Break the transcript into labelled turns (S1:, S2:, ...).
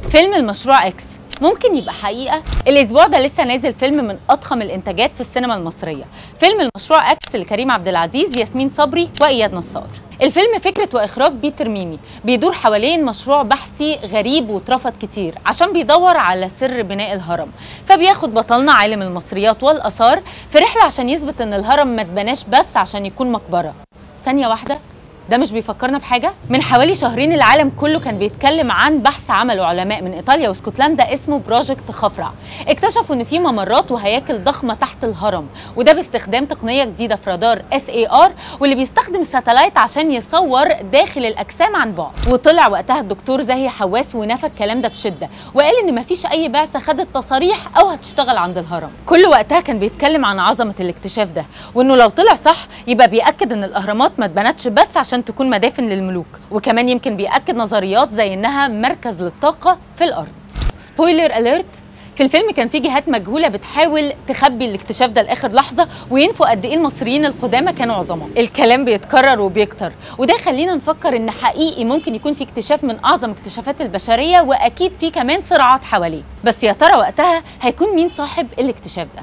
S1: فيلم المشروع اكس ممكن يبقى حقيقة؟ الأسبوع ده لسه نازل فيلم من أضخم الإنتاجات في السينما المصرية، فيلم المشروع اكس لكريم عبد العزيز، ياسمين صبري، وإياد نصار. الفيلم فكرة وإخراج بيتر ميمي، بيدور حوالين مشروع بحثي غريب واترفض كتير عشان بيدور على سر بناء الهرم، فبياخد بطلنا عالم المصريات والآثار في رحلة عشان يثبت إن الهرم ما اتبناش بس عشان يكون مقبرة. ثانية واحدة، ده مش بيفكرنا بحاجة؟ من حوالي شهرين العالم كله كان بيتكلم عن بحث عمله علماء من إيطاليا واسكتلندا اسمه بروجكت خفرع. اكتشفوا إن في ممرات وهياكل ضخمة تحت الهرم، وده باستخدام تقنية جديدة في رادار SAR، واللي بيستخدم الساتلايت عشان يصور داخل الأجسام عن بعد. وطلع وقتها الدكتور زاهي حواس ونفى الكلام ده بشدة، وقال إن مفيش أي بعثة خدت تصاريح أو هتشتغل عند الهرم. كل وقتها كان بيتكلم عن عظمة الاكتشاف ده، وإنه لو طلع صح يبقى بيأكد إن الأهرامات ما اتبنتش بس عشان تكون مدافن للملوك، وكمان يمكن بيأكد نظريات زي إنها مركز للطاقة في الأرض. سبويلر أليرت، في الفيلم كان في جهات مجهولة بتحاول تخبي الاكتشاف ده لآخر لحظة، وينفوا قد إيه المصريين القدامى كانوا عظماء. الكلام بيتكرر وبيكتر، وده خلينا نفكر إن حقيقي ممكن يكون في اكتشاف من أعظم اكتشافات البشرية، وأكيد في كمان صراعات حواليه. بس يا ترى وقتها هيكون مين صاحب الاكتشاف ده؟